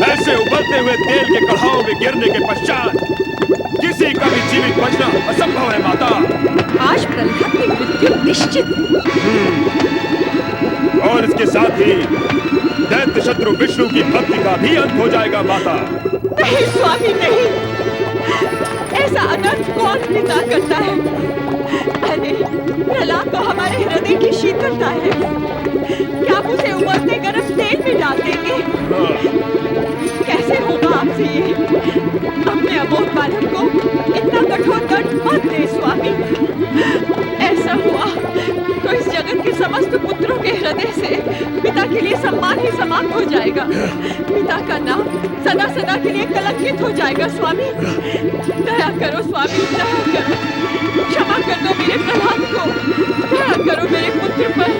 ऐसे उबलते हुए तेल के कढ़ाओं में गिरने के पश्चात किसी का भी जीवित बचना असंभव है माता। आज प्रहलाद की मृत्यु निश्चित। और इसके साथ ही दैत्य शत्रु विष्णु की भक्ति का भी अंत हो जाएगा माता। नहीं स्वामी नहीं, ऐसा अनर्थ कौन पिता करता है? अरे प्रहलाद तो हमारे हृदय की शीतलता है, क्या आप उसे उबलते गर्म तेल में डाल देंगे? कैसे होगा आपसे ये? अपने अबोध बालक को इतना कठोर दंड मत दे स्वामी। ऐसा हुआ तो इस जगत के समस्त पुत्रों के हृदय से पिता के लिए सम्मान ही समाप्त हो जाएगा। पिता का नाम सदा सदा के लिए कलंकित हो जाएगा। स्वामी दया करो स्वामी, दया करो, क्षमा कर दो मेरे प्रहलाद को, दया करो मेरे पुत्र पर।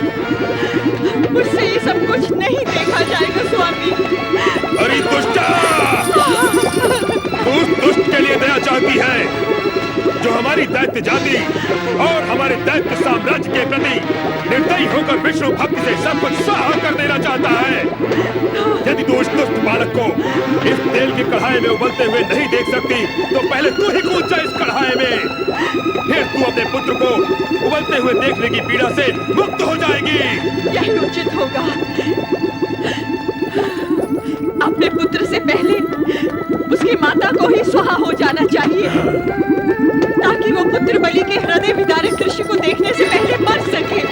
मुझसे ये सब कुछ नहीं देखा जाएगा स्वामी। अरे दुष्टा, तू उस दुष्ट के लिए दया चाहती है जो हमारी दैत्य जाति और हमारे दैत्य साम्राज्य के प्रति निर्दयी होकर विष्णु भक्ति से सब कुछ स्वाहा कर देना चाहता है। यदि तू उस दुष्ट बालक को इस तेल की कढ़ाई में उबलते हुए नहीं देख सकती तो पहले तू ही कूद जा इस कढ़ाई में, फिर तू अपने पुत्र को उबलते हुए देखने की पीड़ा से मुक्त हो जाएगी। यही उचित होगा। अपने पुत्र से पहले उसकी माता को ही स्वाहा हो जाना चाहिए, ताकि वो पुत्र बलि के हृदय विदारक दृश्य को देखने से पहले मर सके।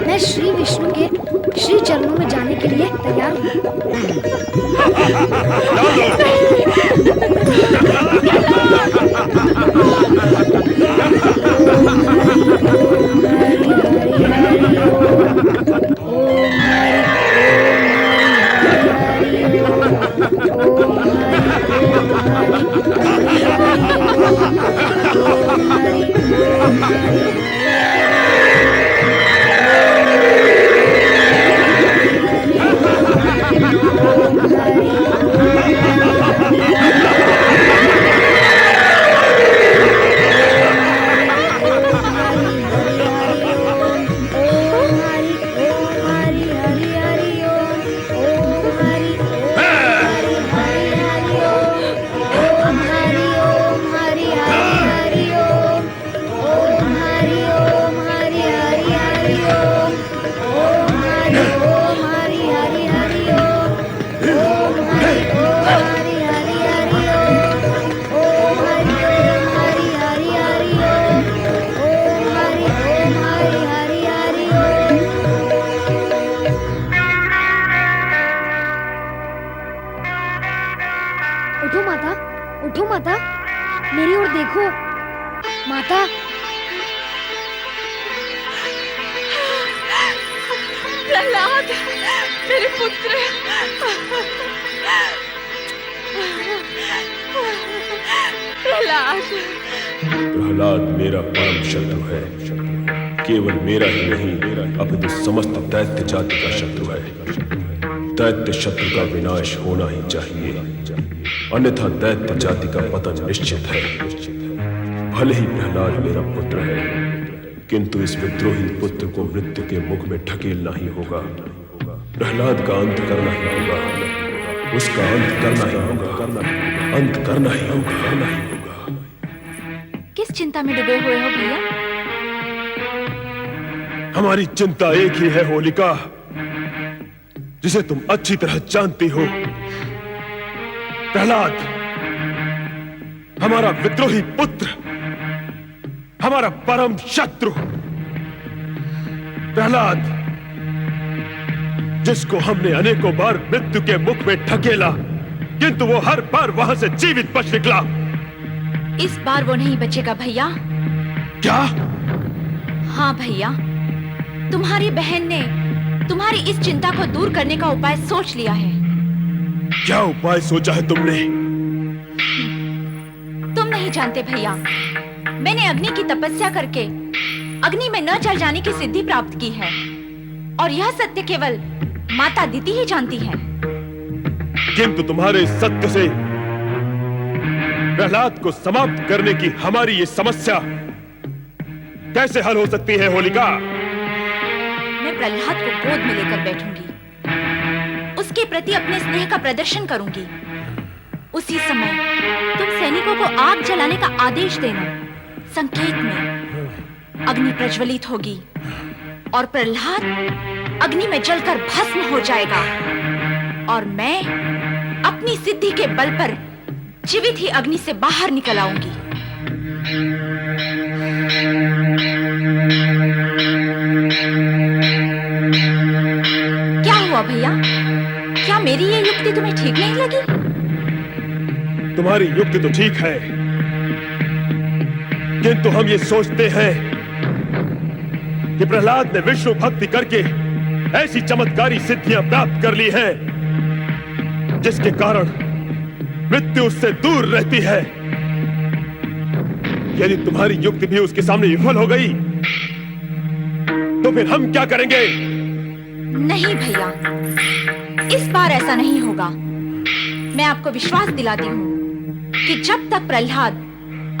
मैं श्री विष्णु के श्री चरणों में जाने के लिए तैयार हूँ। उठो माता, मेरी ओर देखो माता। प्रहलाद, मेरे पुत्र। प्रहलाद। प्रहलाद मेरा परम शत्रु है, केवल मेरा ही नहीं अपितु समस्त दैत्य जाति का शत्रु है। दैत्य शत्रु का विनाश होना ही चाहिए, अन्यथा दैत्य जाति का पतन निश्चित है। भले ही प्रहलाद मेरा पुत्र है, किंतु इस विद्रोही पुत्र को मृत्यु के मुख में ढकेलना ही होगा। प्रहलाद का अंत करना ही होगा, उसका अंत करना ही होगा, अंत करना ही होगा। किस चिंता में डूबे हुए हो भैया? हमारी चिंता एक ही है होलिका, जिसे तुम अच्छी तरह जानती हो। प्रहलाद हमारा विद्रोही पुत्र, हमारा परम शत्रु। प्रहलाद जिसको हमने अनेकों बार मृत्यु के मुख में ढकेला, किंतु वो हर बार वहां से जीवित बच निकला। इस बार वो नहीं बचेगा भैया। क्या? हाँ भैया, तुम्हारी बहन ने तुम्हारी इस चिंता को दूर करने का उपाय सोच लिया है। क्या उपाय सोचा है तुमने? तुम नहीं जानते भैया, मैंने अग्नि की तपस्या करके अग्नि में न जल जाने की सिद्धि प्राप्त की है, और यह सत्य केवल माता दीति ही जानती है। किंतु तुम्हारे इस सत्य से प्रहलाद को समाप्त करने की हमारी ये समस्या कैसे हल हो सकती है होलिका? मैं प्रहलाद को गोद में लेकर बैठूंगी, उसके प्रति अपने स्नेह का प्रदर्शन करूंगी। उसी समय तुम सैनिकों को आग जलाने का आदेश देना। संकेत में अग्नि प्रज्वलित होगी और प्रहलाद अग्नि में जलकर भस्म हो जाएगा, और मैं अपनी सिद्धि के बल पर जीवित ही अग्नि से बाहर निकल आऊंगी। क्या हुआ भैया? क्या मेरी ये युक्ति तुम्हें ठीक नहीं लगी? तुम्हारी युक्ति तो ठीक है, किंतु हम ये सोचते हैं कि प्रहलाद ने विष्णु भक्ति करके ऐसी चमत्कारी सिद्धियां प्राप्त कर ली हैं जिसके कारण मृत्यु उससे दूर रहती है। यदि तुम्हारी युक्ति भी उसके सामने विफल हो गई तो फिर हम क्या करेंगे? नहीं भैया, इस बार ऐसा नहीं होगा। मैं आपको विश्वास दिलाती हूँ कि जब तक प्रहलाद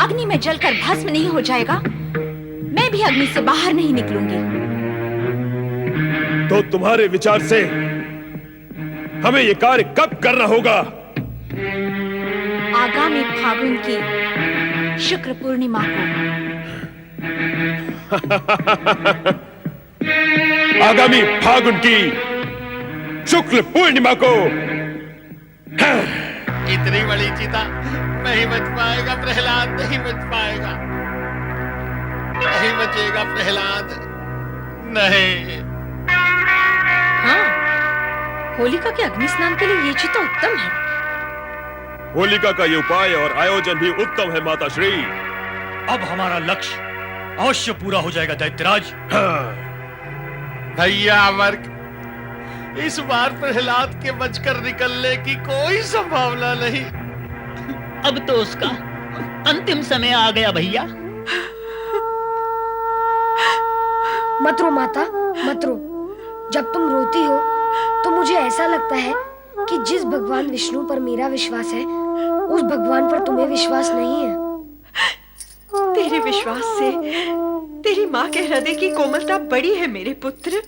अग्नि में जलकर भस्म नहीं हो जाएगा, मैं भी अग्नि से बाहर नहीं निकलूंगी। तो तुम्हारे विचार से हमें यह कार्य कब करना होगा? आगामी फागुन की शुक्र पूर्णिमा को। आगामी फागुन की शुक्ल पूर्णिमा को। इतनी बड़ी चिता नहीं बच पाएगा प्रहलाद, नहीं बच पाएगा, नहीं बचेगा प्रहलाद, नहीं। हाँ, होलिका के अग्नि स्नान के लिए ये चिता उत्तम है। होलिका का ये उपाय और आयोजन भी उत्तम है माता श्री। अब हमारा लक्ष्य अवश्य पूरा हो जाएगा दैत्यराज। भैया अमर्क, इस बार प्रहलाद के बचकर निकलने की कोई संभावना नहीं। अब तो उसका अंतिम समय आ गया भैया। मत रो माता, मत रो। जब तुम रोती हो तो मुझे ऐसा लगता है कि जिस भगवान विष्णु पर मेरा विश्वास है, उस भगवान पर तुम्हें विश्वास नहीं है। तेरे विश्वास से तेरी माँ के हृदय की कोमलता बड़ी है मेरे पुत्र।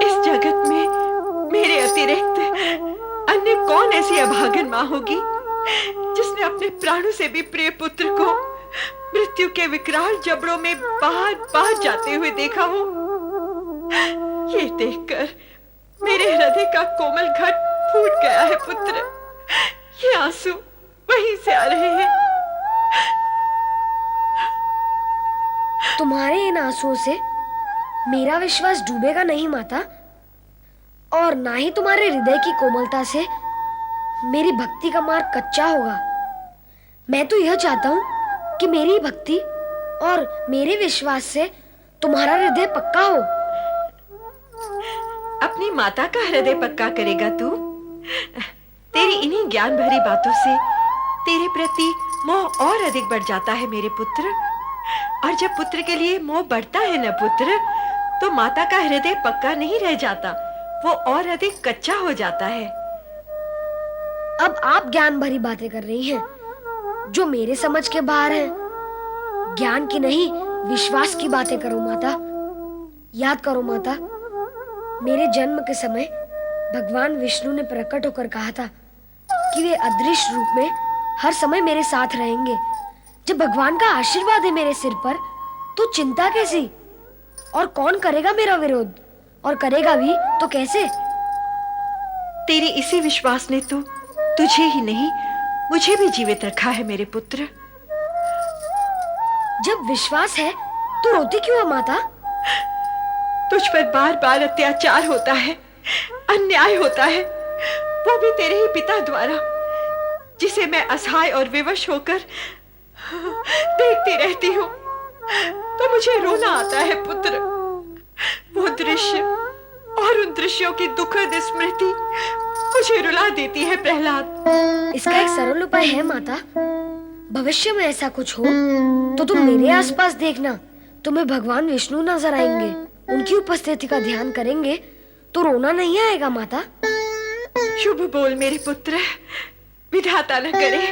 इस जगत में मेरे अतिरिक्त अन्य कौन ऐसी अभागन माँ होगी जिसने अपने प्राणों से भी प्रिय पुत्र को मृत्यु के विकराल जबड़ों में बाहर बाहर जाते हुए देखा हो। ये देखकर मेरे हृदय का कोमल घट फूट गया है पुत्र। ये आंसू वहीं से आ रहे हैं। तुम्हारे इन आंसुओं से मेरा विश्वास डूबेगा नहीं माता, और ना ही तुम्हारे हृदय की कोमलता से मेरी भक्ति का मार्ग कच्चा होगा। मैं तो यह चाहता हूँ कि मेरी भक्ति और मेरे विश्वास से तुम्हारा हृदय पक्का हो। अपनी माता का हृदय पक्का करेगा तू? तेरी इन्हीं ज्ञान भरी बातों से तेरे प्रति मोह और अधिक बढ़ जाता है मेरे पुत्र। और जब पुत्र के लिए मोह बढ़ता है न पुत्र, तो माता का हृदय पक्का नहीं रह जाता, वो और अधिक कच्चा हो जाता है। अब आप ज्ञान भरी बातें कर रही हैं जो मेरे समझ के बाहर हैं। ज्ञान की नहीं, विश्वास की बातें करो माता। याद करो माता, मेरे जन्म के समय भगवान विष्णु ने प्रकट होकर कहा था कि वे अदृश्य रूप में हर समय मेरे साथ रहेंगे। जब भगवान का आशीर्वाद है मेरे सिर पर, तो चिंता कैसी? और कौन करेगा मेरा विरोध? और करेगा भी तो कैसे? तेरे इसी विश्वास ने तो तुझे ही नहीं मुझे भी जीवित रखा है मेरे पुत्र। जब विश्वास है तो रोती क्यों है माता? तुझ पर बार बार अत्याचार होता है, अन्याय होता है, वो भी तेरे ही पिता द्वारा, जिसे मैं असहाय और विवश होकर देखती रहती हूँ तो मुझे रोना आता है पुत्र। वो दृश्य और उन दृश्यों की दुखद स्मृति मुझे रुला देती है प्रहलाद। इसका एक सरल उपाय है माता। भविष्य में ऐसा कुछ हो तो तुम मेरे आसपास देखना, तुम्हें भगवान विष्णु नजर आएंगे। उनकी उपस्थिति का ध्यान करेंगे तो रोना नहीं आएगा माता। शुभ बोल मेरे पुत्र, विधाता न करे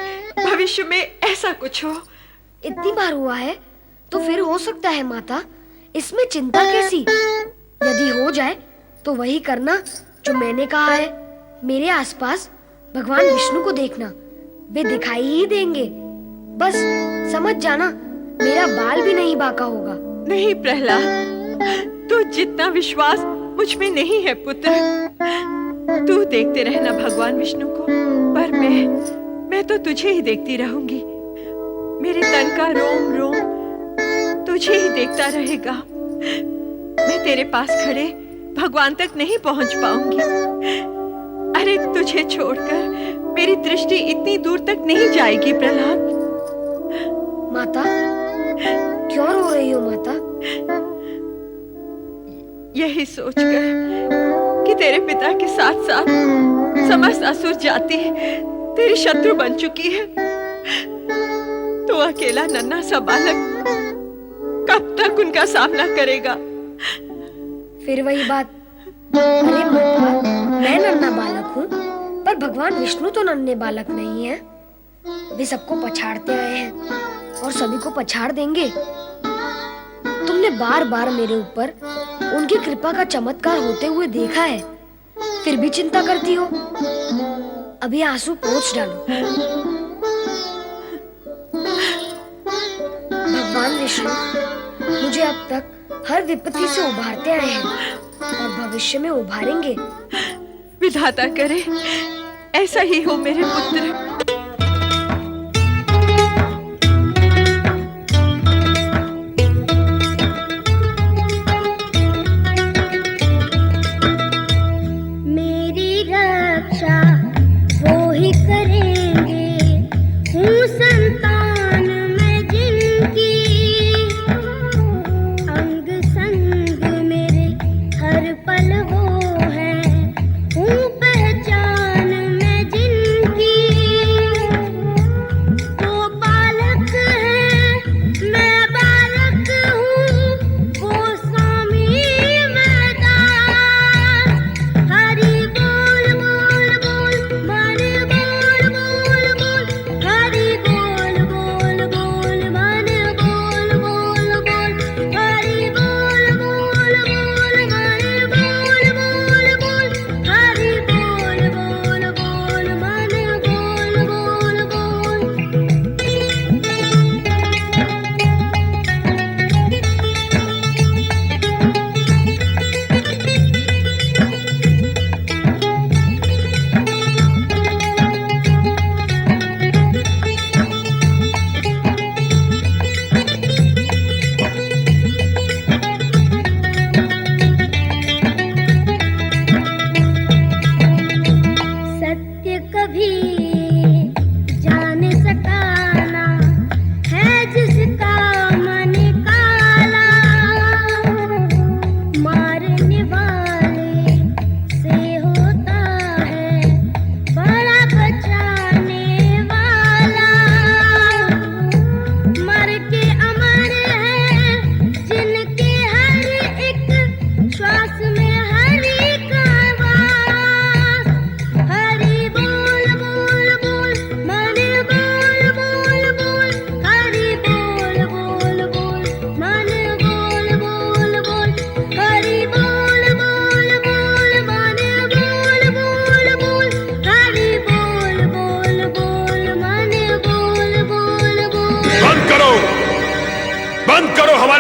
भविष्य में ऐसा कुछ हो। इतनी बार हुआ है तो फिर हो सकता है माता, इसमें चिंता कैसी? यदि हो जाए तो वही करना जो मैंने कहा है। मेरे आसपास भगवान विष्णु को देखना, वे दिखाई ही देंगे। बस समझ जाना, मेरा बाल भी नहीं बांका होगा। नहीं प्रहलाद, तू जितना विश्वास मुझ में नहीं है पुत्र। तू देखते रहना भगवान विष्णु को, पर मैं तो तुझे ही देखती रहूंगी। मेरे तन का रोम रोम तुझे ही देखता रहेगा। मैं तेरे पास खड़े भगवान तक नहीं पहुंच पाऊंगी। अरे तुझे छोड़कर मेरी दृष्टि इतनी दूर तक नहीं जाएगी प्रहलाद। माता, क्यों रो रही हो माता? यही सोचकर कि तेरे पिता के साथ साथ समस्त असुर जाति तेरी शत्रु बन चुकी है, तो अकेला नन्हा सा बालक कब तक उनका सामना करेगा? फिर वही बात। अरे माता, मैं नन्हा बालक हूँ, पर भगवान विष्णु तो नन्हे बालक नहीं है। वे सबको पछाड़ते आए हैं और सभी को पछाड़ देंगे। तुमने बार बार मेरे ऊपर उनकी कृपा का चमत्कार होते हुए देखा है, फिर भी चिंता करती हो। अभी आंसू पोंछ डालो। भगवान विष्णु मुझे अब तक हर विपत्ति से उभारते आए हैं और भविष्य में उभारेंगे। विधाता करे ऐसा ही हो मेरे पुत्र।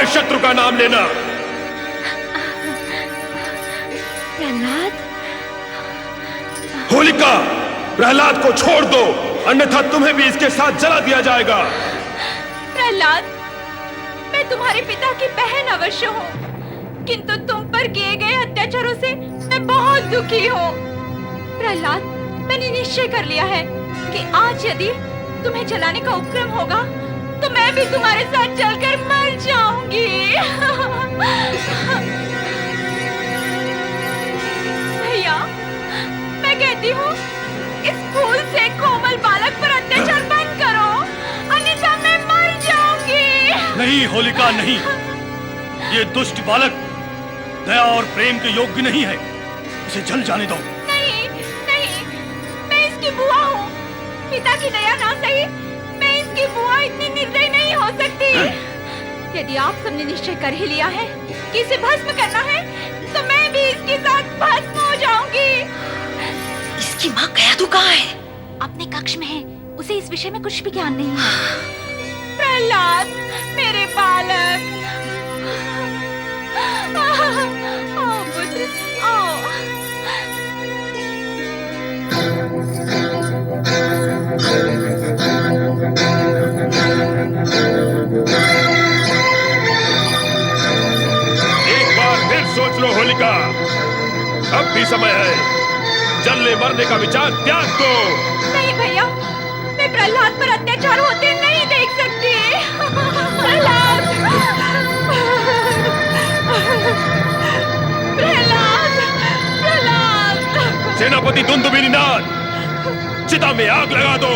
शत्रु का नाम लेना। प्रहलाद, होलिका, प्रहलाद को छोड़ दो, अन्यथा तुम्हें भी इसके साथ जला दिया जाएगा। प्रहलाद, मैं तुम्हारे पिता की बहन अवश्य हूँ, किंतु तुम पर किए गए अत्याचारों से मैं बहुत दुखी हूँ। प्रहलाद, मैंने निश्चय कर लिया है कि आज यदि तुम्हें जलाने का उपक्रम होगा तो मैं भी तुम्हारे साथ जलकर मर जाऊंगी। भैया, मैं कहती हूँ इस फूल से कोमल बालक पर अत्याचार बंद करो, अन्यथा मैं मर जाऊंगी। नहीं होलिका, नहीं। ये दुष्ट बालक दया और प्रेम के योग्य नहीं है, इसे जल जाने दो। नहीं, नहीं, मैं इसकी बुआ हूँ। पिता की दया ना सही, मैं इसकी बुआ इतनी निर्दयी नहीं हो सकती। यदि आप सबने निश्चय कर ही लिया है कि इसे भस्म करना है, तो मैं भी इसके साथ भस्म हो जाऊंगी। इसकी माँ गया कहाँ है? अपने कक्ष में है, उसे इस विषय में कुछ भी ज्ञान नहीं है। प्रहलाद, मेरे बालक, आओ पुत्र, आओ। एक बार फिर सोच लो होलिका, अब भी समय है, जलने मरने का विचार त्याग दो। नहीं भैया, मैं प्रहलाद पर अत्याचार होते नहीं देख सकती। प्रहलाद, प्रहलाद, प्रहलाद। सेनापति दुंदुभिनाथ, चिता में आग लगा दो।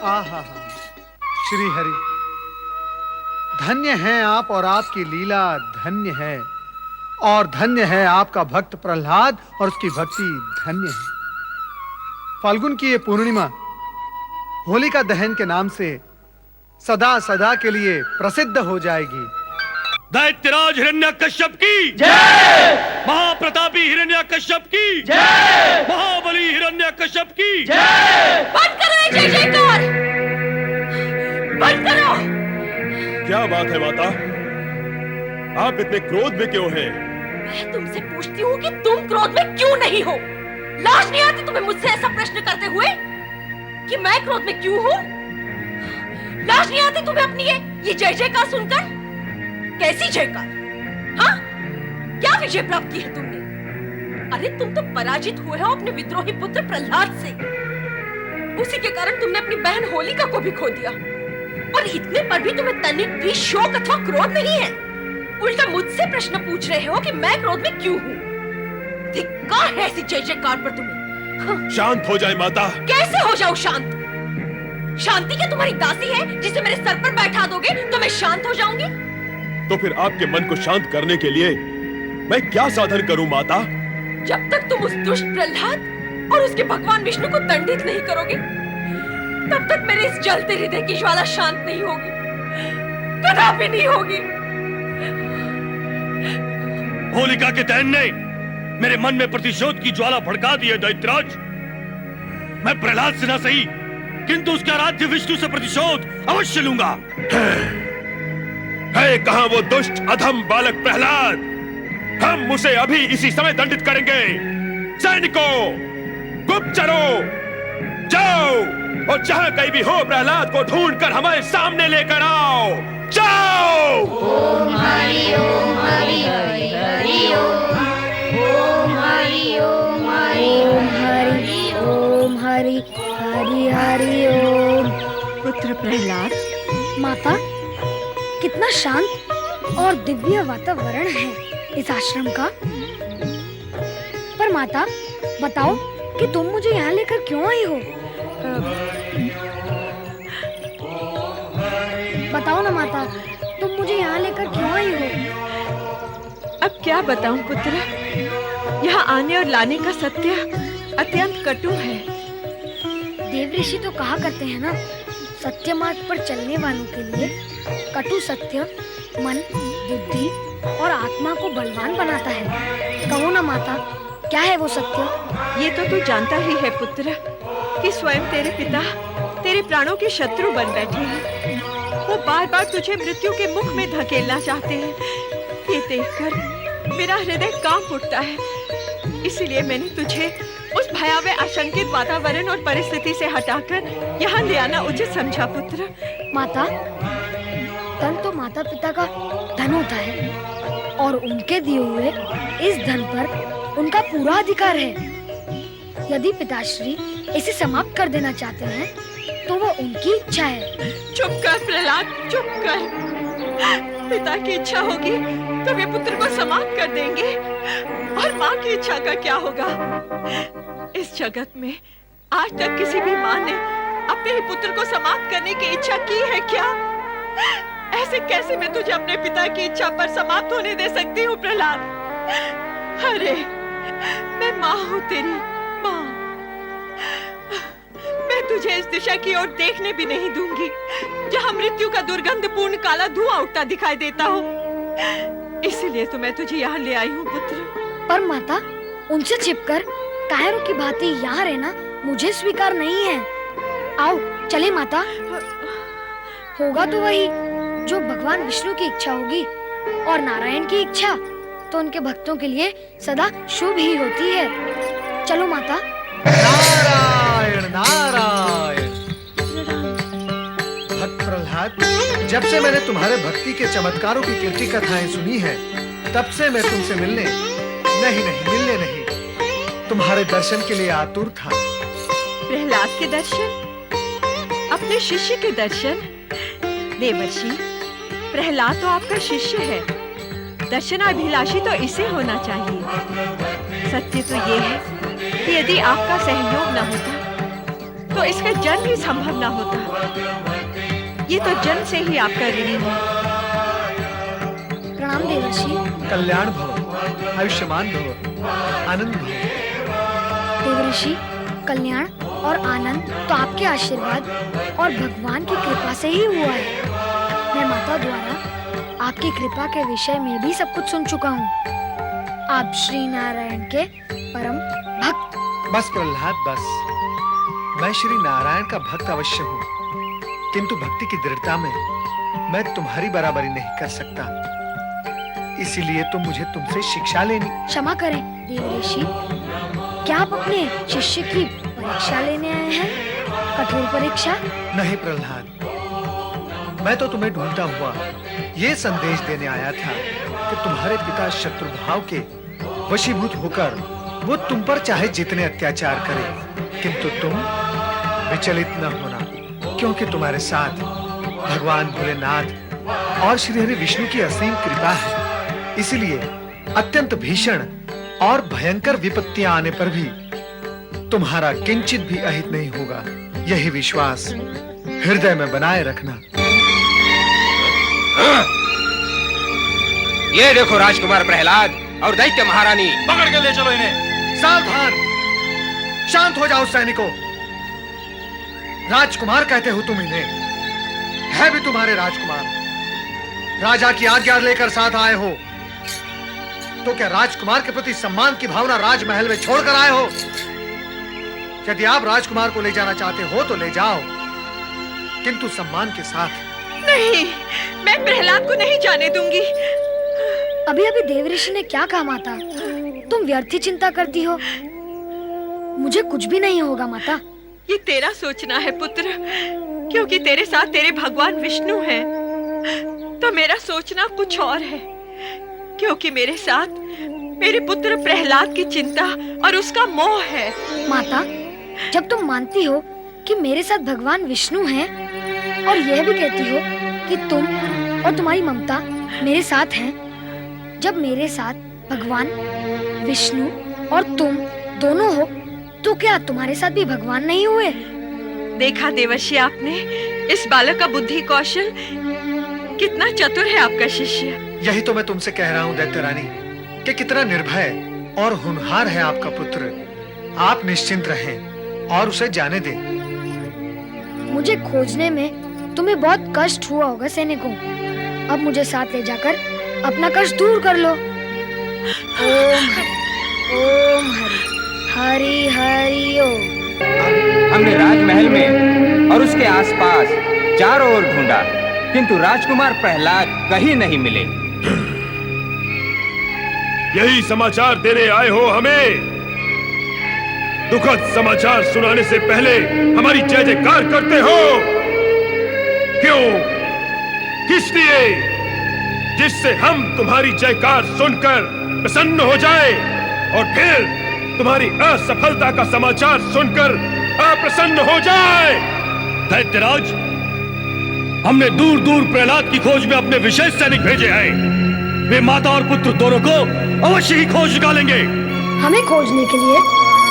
आहा, श्री हरि, धन्य हैं आप और आपकी लीला धन्य है, और धन्य है आपका भक्त प्रहलाद और उसकी भक्ति धन्य है। फाल्गुन की ये पूर्णिमा होलिका दहन के नाम से सदा सदा के लिए प्रसिद्ध हो जाएगी। दैत्यराज हिरण्यकश्यप की जय, महाप्रतापी हिरण्यकश्यप की जय, महाबली हिरण्यकश्यप की जय। बंद करो ये जय जयकार, बंद करो। क्या बात है माता, आप इतने क्रोध में क्यों हैं? मैं तुमसे पूछती हूँ कि तुम क्रोध में क्यों नहीं हो? लाज नहीं आती तुम्हें मुझसे ऐसा प्रश्न करते हुए कि मैं क्रोध में क्यों हूँ? लाज नहीं आती तुम्हें अपनी ये जय जयकार सुनकर? कैसी जयकार? हाँ, क्या विजय प्राप्त की है तुमने? अरे तुम तो पराजित हुए हो अपने विद्रोही पुत्र प्रहलाद से। उसी के कारण तुमने अपनी बहन होलिका को भी खो दिया, और इतने पर भी तुम्हें तनिक भी शोक अथवा क्रोध नहीं है। उल्टा मुझसे प्रश्न पूछ रहे हो कि मैं क्रोध में क्यों हूँ। धिक्कार है ऐसी जय जयकार पर तुम्हें। शांत हो जाए माता। कैसे हो जाऊं शांत? शांति क्या तुम्हारी दासी है जिसे मेरे सर पर बैठा दोगे तो मैं शांत हो जाऊंगी? तो फिर आपके मन को शांत करने के लिए मैं क्या साधन करूं माता? जब तक तुम उस दुष्ट प्रहलाद और उसके भगवान विष्णु को दंडित नहीं करोगे, तब तक मेरे इस जलते हृदय की ज्वाला शांत नहीं होगी, कदापि नहीं होगी। होलिका के दहन ने मेरे मन में प्रतिशोध की ज्वाला भड़का दी है दैत्यराज। मैं प्रहलाद से न सही, किंतु उसके आराध्य विष्णु से प्रतिशोध अवश्य लूंगा। है कहां वो दुष्ट अधम बालक प्रहलाद? हम उसे अभी इसी समय दंडित करेंगे। सैनिकों, गुप्तचरों, जाओ और जहां कहीं भी हो प्रहलाद को ढूंढकर हमारे सामने लेकर आओ। जाओ। ओम हरि ओम हरि हरि हरि ओम हरि ओम हरि ओम हरि ओम हरि हरि हरि ओम। पुत्र प्रहलाद, माता, कितना शांत और दिव्य वातावरण है इस आश्रम का। पर माता, बताओ कि तुम मुझे यहाँ लेकर क्यों आई हो? बताओ ना माता, तुम मुझे यहाँ लेकर क्यों आई हो? अब क्या बताऊं पुत्र, यहाँ आने और लाने का सत्य अत्यंत कटु है। देव ऋषि तो कहा करते हैं ना, सत्य मार्ग पर चलने वालों के लिए कटु सत्य मन, बुद्धि और आत्मा को बलवान बनाता है। कहो ना माता, क्या है वो सत्य? ये तो तू जानता ही है पुत्र कि स्वयं तेरे पिता तेरे प्राणों के शत्रु बन बैठे हैं। वो बार बार तुझे मृत्यु के मुख में धकेलना चाहते हैं। ये देखकर मेरा हृदय कांप उठता है। इसीलिए मैंने तुझे उस भयावह आशंकित वातावरण और परिस्थिति से हटाकर यहाँ ले आना उचित समझा पुत्र। माता, धन तो माता पिता का धन होता है और उनके दिए हुए इस धन पर उनका पूरा अधिकार है। यदि पिताश्री इसे समाप्त कर देना चाहते हैं तो वो उनकी इच्छा है। चुप कर प्रहलाद, चुप कर। पिता की इच्छा होगी तो वे पुत्र को समाप्त कर देंगे, और माँ की इच्छा का क्या होगा? इस जगत में आज तक किसी भी माँ ने अपने ही पुत्र को समाप्त करने की इच्छा की है क्या? ऐसे कैसे मैं तुझे अपने पिता की इच्छा पर समाप्त होने दे सकती हूँ प्रहलाद? अरे मैं माँ हूँ, तेरी माँ। मैं तुझे इस दिशा की ओर देखने भी नहीं दूंगी जहाँ मृत्यु का दुर्गंधपूर्ण काला धुआं उठता दिखाई देता हो। इसलिए तो मैं तुझे यहाँ ले आई हूँ पुत्र। पर माता, उनसे छिपकर कायरों की भांति यहाँ रहना मुझे स्वीकार नहीं है। आओ चले माता। होगा तो वही जो भगवान विष्णु की इच्छा होगी, और नारायण की इच्छा तो उनके भक्तों के लिए सदा शुभ ही होती है। चलो माता। नारायण नारायण। भक्त प्रहलाद, जब से मैंने तुम्हारे भक्ति के चमत्कारों की कीर्ति कथाएं सुनी है, तब से मैं तुमसे मिलने नहीं तुम्हारे दर्शन के लिए आतुर था। प्रहलाद के दर्शन? अपने शिष्य के दर्शन? देवर्षि, प्रहलाद तो आपका शिष्य है। दर्शनाभिलाषी तो इसे होना चाहिए। सत्य तो ये है कि यदि आपका सहयोग न होता तो इसका जन्म ही संभव न होता। ये तो जन्म से ही आपका ऋणी है। प्रणाम देवर्षि। कल्याण भव, आयुष्मान भव, आनंद भव। देवर्षि, कल्याण और आनंद तो आपके आशीर्वाद और भगवान की कृपा से ही हुआ है। मैं माता द्वारा आपकी कृपा के विषय में भी सब कुछ सुन चुका हूँ। आप श्री नारायण के परम भक्त। बस प्रहलाद बस, मैं श्री नारायण का भक्त अवश्य हूँ, किंतु भक्ति की दृढ़ता में मैं तुम्हारी बराबरी नहीं कर सकता। इसीलिए तो मुझे तुमसे शिक्षा लेनी। क्षमा करें देवर्षि, क्या आप अपने शिष्य की परीक्षा लेने आए हैं? कठोर परीक्षा? नहीं प्रहलाद, मैं तो तुम्हें ढूंढता हुआ ये संदेश देने आया था कि तुम्हारे पिता शत्रु भाव के वशीभूत होकर वो तुम पर चाहे जितने अत्याचार करे, किंतु तुम विचलित न होना, क्योंकि तुम्हारे साथ भगवान भोलेनाथ और श्री हरि विष्णु की असीम कृपा है। इसलिए अत्यंत भीषण और भयंकर विपत्तियां आने पर भी तुम्हारा किंचित भी अहित नहीं होगा। यही विश्वास हृदय में बनाए रखना। ये देखो राजकुमार प्रहलाद और दैत्य महारानी। पकड़ के ले चलो इन्हें। सावधान, शांत हो जाओ सैनिकों। राजकुमार कहते हो तुम इन्हें, है भी तुम्हारे राजकुमार। राजा की आज्ञा लेकर साथ आए हो, तो क्या राजकुमार के प्रति सम्मान की भावना राजमहल में छोड़कर आए हो? यदि आप राजकुमार को ले जाना चाहते हो तो ले जाओ, किंतु सम्मान के साथ। नहीं, मैं प्रहलाद को नहीं जाने दूंगी। अभी अभी देवऋषि ने क्या कहा माता? तुम व्यर्थ ही चिंता करती हो। मुझे कुछ भी नहीं होगा माता। ये तेरा सोचना है पुत्र, क्योंकि तेरे साथ तेरे भगवान विष्णु हैं। तो मेरा सोचना कुछ और है, क्योंकि मेरे साथ मेरे पुत्र प्रहलाद की चिंता और उसका मोह है। माता, जब तुम मानती हो कि मेरे साथ भगवान विष्णु हैं और यह भी कहती हो कि तुम और तुम्हारी ममता मेरे साथ हैं, जब मेरे साथ भगवान विष्णु और तुम दोनों हो, तो क्या तुम्हारे साथ भी भगवान नहीं हुए? देखा देवर्षि आपने, इस बालक का बुद्धि कौशल कितना चतुर है आपका शिष्य। यही तो मैं तुमसे कह रहा हूं दैत्य रानी, कि कितना निर्भय और होनहार है आपका पुत्र। आप निश्चिंत रहें और उसे जाने दें। मुझे खोजने में तुम्हें बहुत कष्ट हुआ होगा सैनिकों। अब मुझे साथ ले जाकर अपना कष्ट दूर कर लो। ओम हरि हरि हरि ओम। हमने राजमहल में और उसके आसपास चारों ओर ढूंढा, किंतु राजकुमार प्रहलाद कहीं नहीं मिले। यही समाचार देने आए हो हमें? दुखद समाचार सुनाने से पहले हमारी जय जयकार करते हो क्यों? किस लिए? जिससे हम तुम्हारी जयकार सुनकर प्रसन्न हो जाए और फिर तुम्हारी असफलता का समाचार सुनकर अप्रसन्न हो जाए। दैत्यराज, हमने दूर दूर प्रहलाद की खोज में अपने विशेष सैनिक भेजे हैं। वे माता और पुत्र दोनों को अवश्य ही खोज निकालेंगे। हमें खोजने के लिए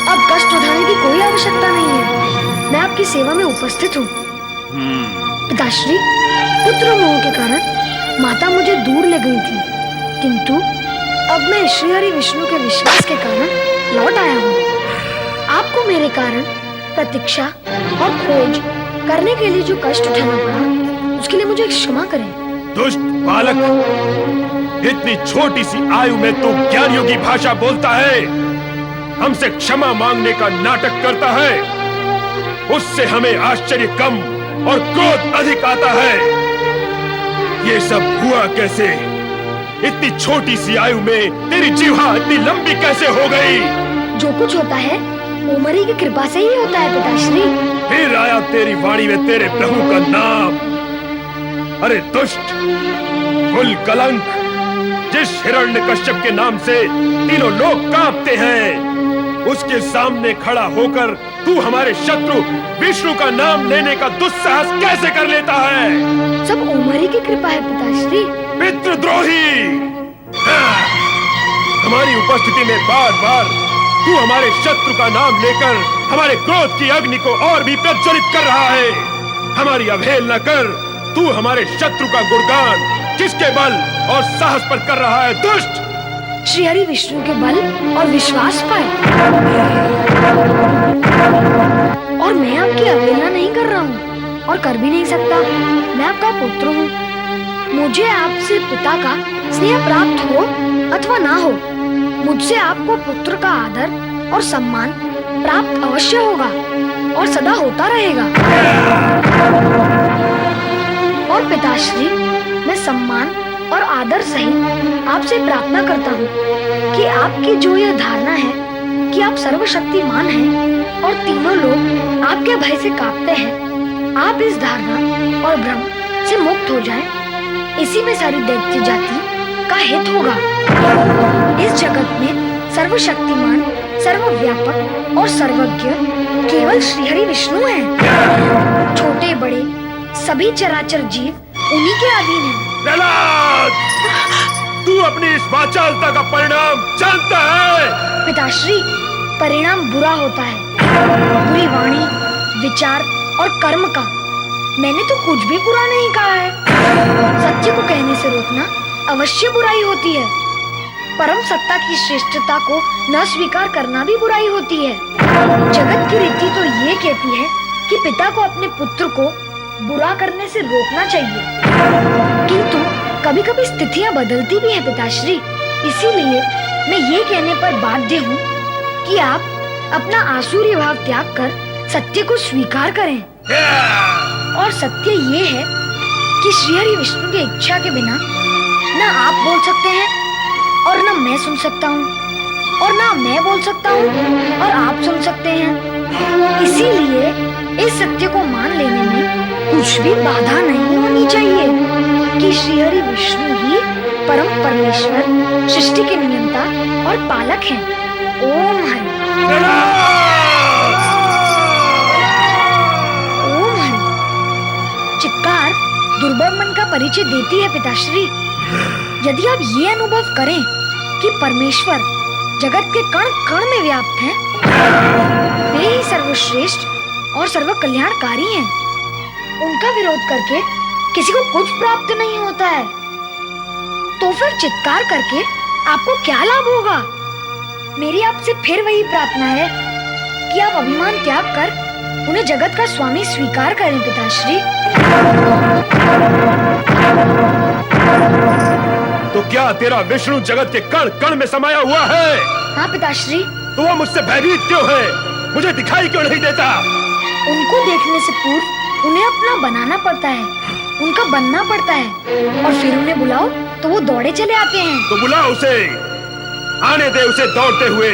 अब कष्ट उठाने की कोई आवश्यकता नहीं है। मैं आपकी सेवा में उपस्थित हूँ। पिताश्री, पुत्र मोह के कारण माता मुझे दूर ले गई थी, किंतु अब मैं श्री हरि विष्णु के विश्वास के कारण लौट आया हूँ। आपको मेरे कारण प्रतीक्षा और खोज करने के लिए जो कष्ट उठाना पड़ा, उसके लिए मुझे क्षमा करें। दुष्ट बालक, इतनी छोटी सी आयु में तू ज्ञानियों की भाषा बोलता है, हमसे क्षमा मांगने का नाटक करता है। उससे हमें आश्चर्य कम और क्रोध अधिक आता है। ये सब हुआ कैसे? इतनी छोटी सी आयु में तेरी जीवा इतनी लंबी कैसे हो गई? जो कुछ होता है उमरी की कृपा से ही होता है पिताश्री। फिर आया तेरी वाणी में तेरे प्रभु का नाम। अरे दुष्ट, कुल कलंक, जिस हिरण्यकश्यप के नाम से तीनों लोग कांपते हैं, उसके सामने खड़ा होकर तू हमारे शत्रु विष्णु का नाम लेने का दुस्साहस कैसे कर लेता है? सब उमरी की कृपा है पिताश्री। पितृद्रोही! हमारी उपस्थिति में बार बार तू हमारे शत्रु का नाम लेकर हमारे क्रोध की अग्नि को और भी प्रज्वलित कर रहा है। हमारी अवहेलना कर तू हमारे शत्रु का गुणगान किसके बल और साहस पर कर रहा है? दुष्ट! श्री हरि विष्णु के बल और विश्वास पर। और मैं आपकी अवहेलना नहीं कर रहा हूँ और कर भी नहीं सकता। मैं आपका पुत्र हूँ। मुझे आपसे पिता का स्नेह प्राप्त हो अथवा ना हो, मुझसे आपको पुत्र का आदर और सम्मान प्राप्त अवश्य होगा और सदा होता रहेगा। और पिताश्री, मैं सम्मान और आदर सहित आपसे प्रार्थना करता हूँ कि आपकी जो यह धारणा है कि आप सर्वशक्तिमान हैं और तीनों लोग आपके भय से कांपते हैं, आप इस धारणा और भ्रम से मुक्त हो जाएं। इसी में सारी दैत्य जाति का हित होगा। इस जगत में सर्वशक्तिमान सर्वव्यापक और सर्वज्ञ केवल श्रीहरि विष्णु हैं। छोटे बड़े सभी चराचर जीव उन्हीं के अधीन हैं। प्रहलाद, तू अपनी इस वाचालता का परिणाम जानता है? पिताश्री, परिणाम बुरा होता है, बुरी वाणी, विचार और कर्म का। मैंने तो कुछ भी बुरा नहीं कहा है। सत्य को कहने से रोकना अवश्य बुराई होती है। परम सत्ता की श्रेष्ठता को न स्वीकार करना भी बुराई होती है। जगत की रीति तो ये कहती है कि पिता को अपने पुत्र को बुरा करने से रोकना चाहिए, किंतु कभी कभी स्थितियां बदलती भी हैं पिताश्री। इसीलिए मैं ये कहने पर बाध्य हूँ कि आप अपना आसुरी भाव त्याग कर सत्य को स्वीकार करें। और सत्य ये है कि श्रीहरि विष्णु की इच्छा के बिना न आप बोल सकते हैं और न मैं सुन सकता हूँ, और ना मैं बोल सकता हूँ और आप सुन सकते हैं। इसीलिए इस सत्य को मान लेने में कुछ भी बाधा नहीं होनी चाहिए कि श्रीहरि विष्णु ही परम परमेश्वर, सृष्टि के नियंता और पालक हैं। ओम हरि। ओम हरि। चित्कार दुर्बल मन का परिचय देती है पिताश्री। यदि आप ये अनुभव करें कि परमेश्वर जगत के कण कण में व्याप्त हैं, वे ही सर्वश्रेष्ठ और सर्व कल्याणकारी हैं। उनका विरोध करके किसी को कुछ प्राप्त नहीं होता है, तो फिर चित्कार करके आपको क्या लाभ होगा? मेरी आपसे फिर वही प्रार्थना है कि आप अभिमान त्याग कर उन्हें जगत का स्वामी स्वीकार करें पिताश्री। तो क्या तेरा विष्णु जगत के कण कण में समाया हुआ है? हाँ पिताश्री। तो वो मुझसे भयभीत क्यों है? मुझे दिखाई क्यों नहीं देता? उनको देखने से पूर्व उन्हें अपना बनाना पड़ता है, उनका बनना पड़ता है, और फिर उन्हें बुलाओ तो वो दौड़े चले आते हैं। तो बुलाओ उसे, आने दे उसे दौड़ते हुए।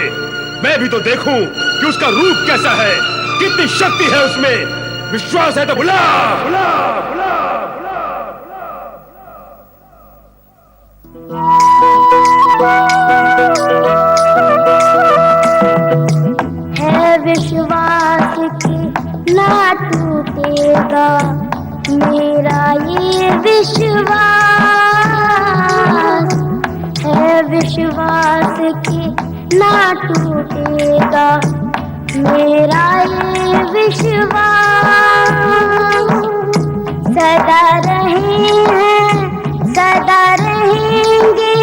मैं भी तो देखूं कि उसका रूप कैसा है, कितनी शक्ति है उसमें। विश्वास है तो बुला, बुला, बुला, है विश्वास की ना टूटेगा मेरा ये विश्वास, है विश्वास की ना टूटेगा मेरा ये विश्वास। सदा रहे हैं, सदा रहेंगे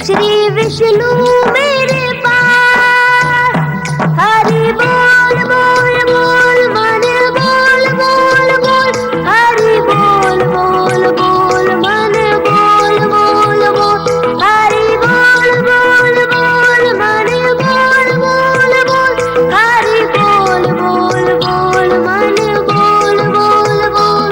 श्री विष्णु मेरे पास। हरि बोल बोल बोल मन बोल बोल बोल, हरि बोल बोल बोल मन बोल बोल बोल, हरि बोल बोल बोल मन बोल बोल बोल, हरि बोल बोल बोल मन बोल बोल बोल।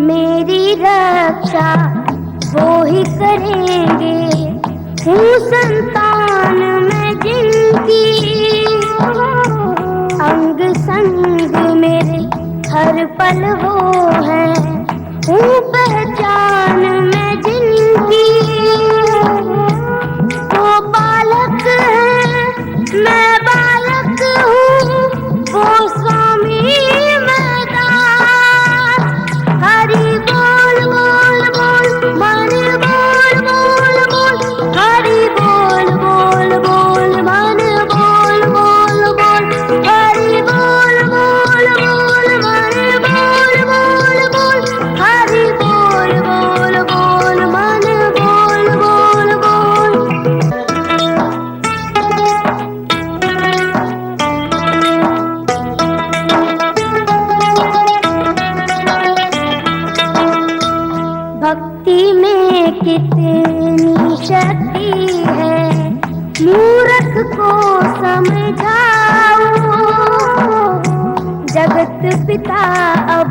मेरी रक्षा वो ही करेंगे, हूँ संतान मैं जिनकी। अंग संग मेरे हर पल वो है, हूँ पहचान मैं जिनकी। वो बालक है मैं बालक हूँ, वो स्वामी मैं दास। हरि बोल बोल बोल मन बोल बोल बोल, हरि बोल बोल बोल मन बोल बोल बोल, हरि बोल बोल बोल मन बोल बोल बोल, हरि बोल बोल बोल मन बोल बोल बोल। भक्ति में कितनी शक्ति है, मूर्ख को समझाओ। जगत पिता अब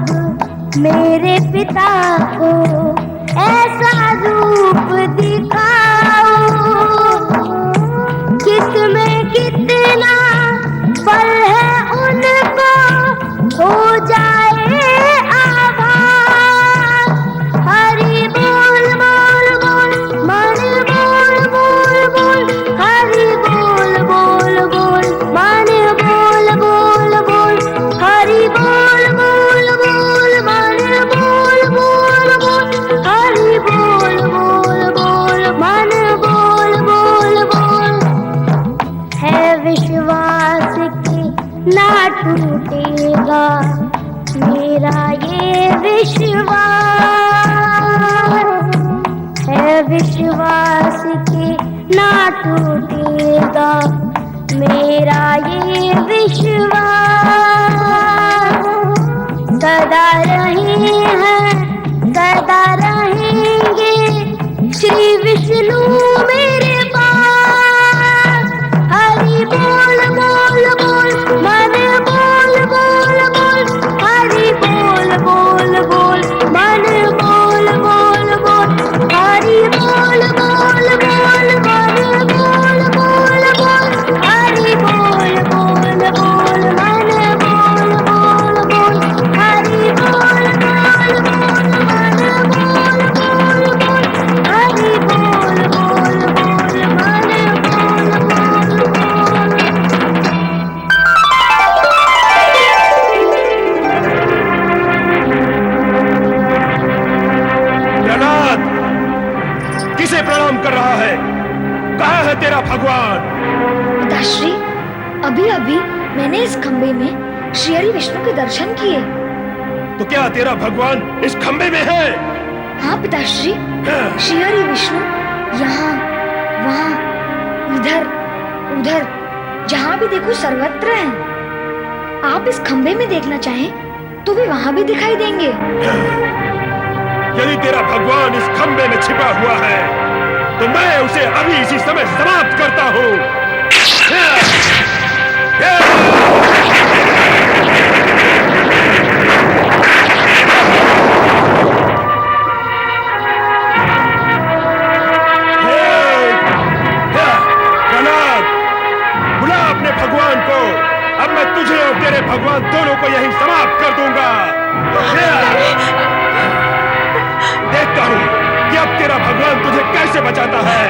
मेरे पिता को ऐसा रूप दिखाओ, किसमें कितना बल है उनको हो जा विश्वास के ना टूटेगा मेरा ये विश्वास। सदा रहे हैं सदा रहेंगे श्री विष्णु मेरे पास। हरि बोल बोल बोल मन बोल बोल बोल, हरि बोल बोल बोल मन बोल बोल बोल, हरि बोल बोल बोल मन बोल बोल बोल, हरि बोल बोल बोल मन बोल बोल बोल, हरि बोल बोल बोल मन बोल बोल बोल, हरि बोल बोल बोल मन बोल बोल बोल। प्रहलाद, किसे प्रणाम कर रहा है? कहाँ है तेरा भगवान? पिताश्री, अभी अभी मैंने इस खंबे में श्री हरि विष्णु के दर्शन किए। तो क्या तेरा भगवान इस खंबे में है? हाँ पिताश्री, श्री हरि विष्णु यहाँ वहाँ इधर उधर जहाँ भी देखो सर्वत्र हैं। आप इस खंबे में देखना चाहें तो वे वहाँ भी दिखाई देंगे। यदि तेरा भगवान इस खंबे में छिपा हुआ है तो मैं उसे अभी इसी समय समाप्त करता हूँ। प्रहलाद, बुला अपने भगवान को। अब मैं तुझे और तेरे भगवान दोनों को यहीं समाप्त कर दूंगा। देखता हूँ कि अब तेरा भगवान तुझे कैसे बचाता है।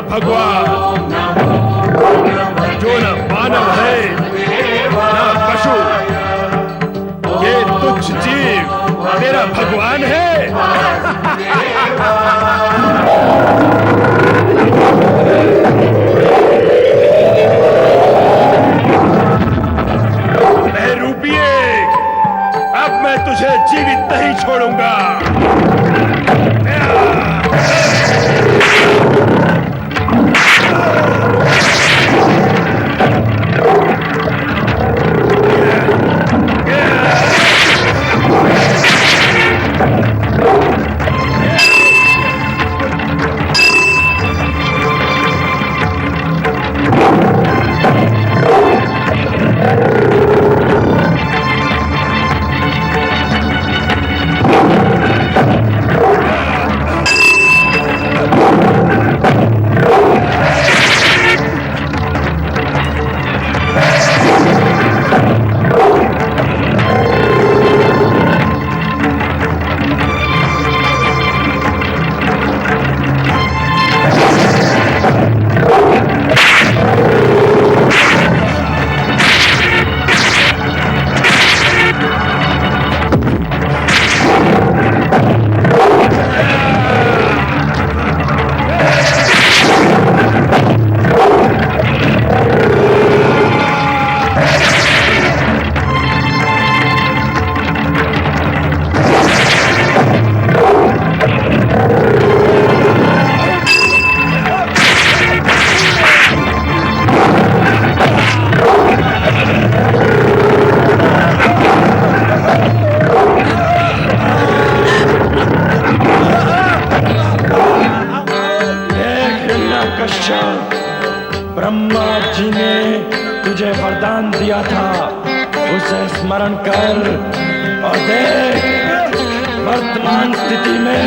भगवान जो न मानव है न पशु, ये तुच्छ जीव तेरा भगवान है। रूपिये, अब मैं तुझे जीवित नहीं छोड़ूंगा। ब्रह्मा जी ने तुझे वरदान दिया था, उसे स्मरण कर और देख वर्तमान स्थिति में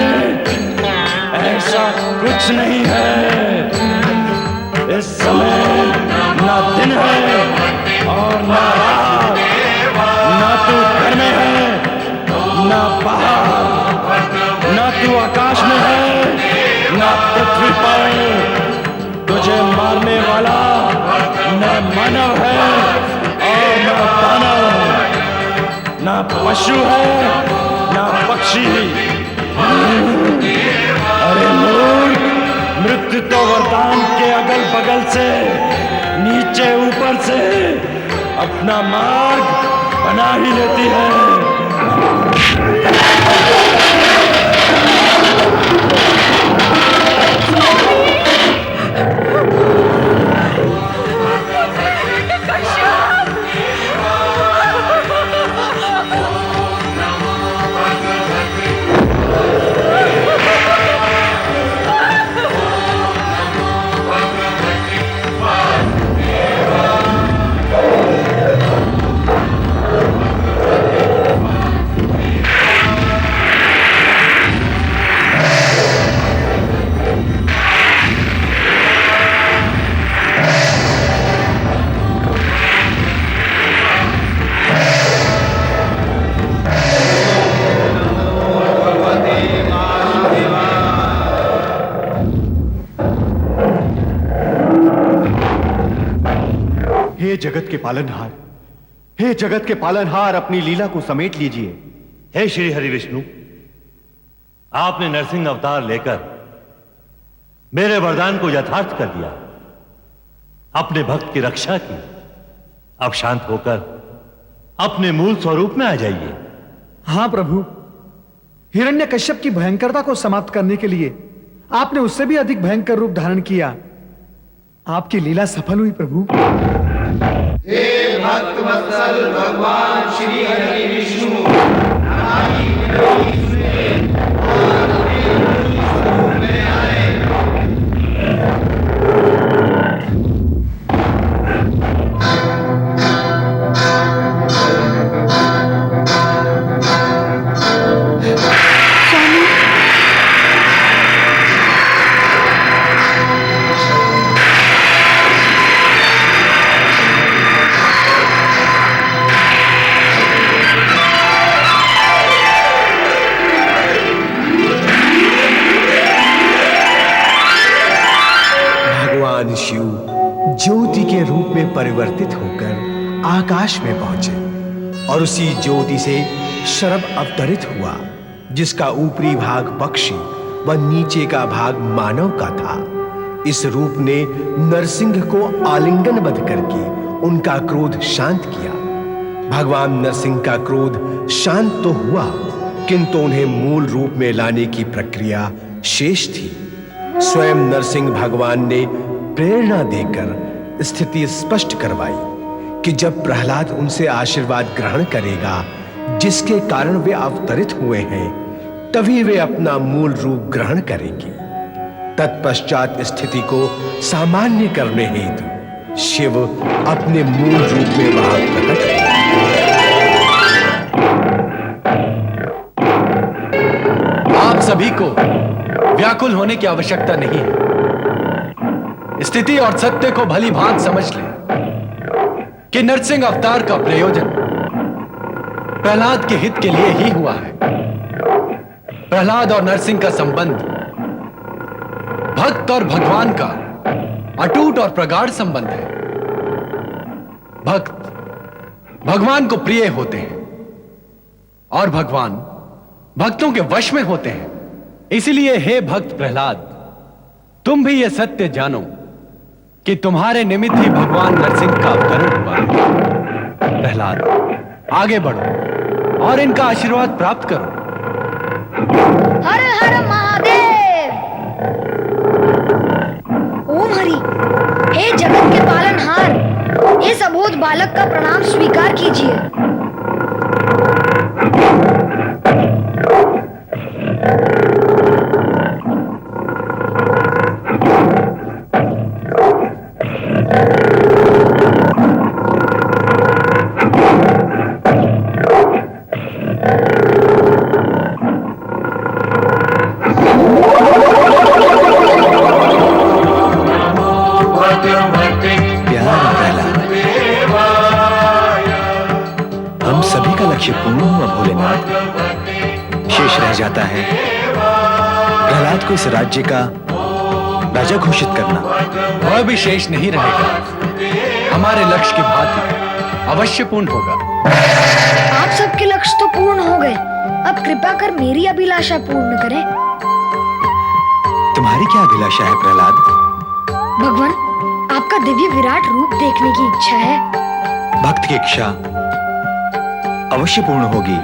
ऐसा कुछ नहीं है। इस समय ना दिन है और ना रात, ना तू घर में है ना बाहर, ना तू आकाश में है ना पृथ्वी पर। तुझे मारने वाला न मानव है और न दानव, न पशु है न पक्षी। अरे मूर्ख, मृत्यु तो वरदान के अगल बगल से, नीचे ऊपर से अपना मार्ग बना ही लेती है। हे जगत के पालनहार, हे जगत के पालनहार, अपनी लीला को समेट लीजिए। हे श्री हरि विष्णु, आपने नरसिंह अवतार लेकर मेरे वरदान को यथार्थ कर दिया, अपने भक्त की रक्षा की। अब शांत होकर अपने मूल स्वरूप में आ जाइए। हाँ प्रभु, हिरण्यकश्यप की भयंकरता को समाप्त करने के लिए आपने उससे भी अधिक भयंकर रूप धारण किया। आपकी लीला सफल हुई प्रभु। हे भक्त वत्सल भगवान श्री हरि विष्णु, शिव ज्योति के रूप में परिवर्तित होकर आकाश में पहुंचे और उसी ज्योति से शरभ अवतरित हुआ, जिसका ऊपरी भाग पक्षी व नीचे का भाग मानव का था। इस रूप ने नरसिंह को आलिंगनबद्ध करके उनका क्रोध शांत किया। भगवान नरसिंह का क्रोध शांत तो हुआ, किंतु उन्हें मूल रूप में लाने की प्रक्रिया शेष थी। स्वयं नरसिंह भगवान ने प्रेरणा देकर स्थिति स्पष्ट करवाई कि जब प्रहलाद उनसे आशीर्वाद ग्रहण करेगा, जिसके कारण वे अवतरित हुए हैं, तभी वे अपना मूल रूप ग्रहण करेंगे। तत्पश्चात स्थिति को सामान्य करने हेतु शिव अपने मूल रूप में वहां प्रकट हुए। आप सभी को व्याकुल होने की आवश्यकता नहीं है। स्थिति और सत्य को भली भांति समझ लें कि नरसिंह अवतार का प्रयोजन प्रहलाद के हित के लिए ही हुआ है। प्रहलाद और नरसिंह का संबंध भक्त और भगवान का अटूट और प्रगाढ़ संबंध है। भक्त भगवान को प्रिय होते हैं और भगवान भक्तों के वश में होते हैं। इसलिए हे भक्त प्रहलाद, तुम भी यह सत्य जानो कि तुम्हारे निमित्त ही भगवान नरसिंह का अवतरण हुआ है। प्रहलाद, आगे बढ़ो और इनका आशीर्वाद प्राप्त करो। हर हर महादेव। ओम हरि। हे जगत के पालनहार, इस अबोध बालक का प्रणाम स्वीकार कीजिए। प्यारा प्रहलाद, हम सभी का लक्ष्य पूर्ण हुआ भोलेनाथ। शेष रह जाता है प्रहलाद को इस राज्य का राजा घोषित करना। वह भी शेष नहीं रहेगा, हमारे लक्ष्य की भांति अवश्य पूर्ण होगा। आप सबके लक्ष्य तो पूर्ण हो गए, अब कृपा कर मेरी अभिलाषा पूर्ण करें। तुम्हारी क्या अभिलाषा है प्रहलाद? भगवान, आपका दिव्य विराट रूप देखने की इच्छा है। भक्त की इच्छा अवश्य पूर्ण होगी।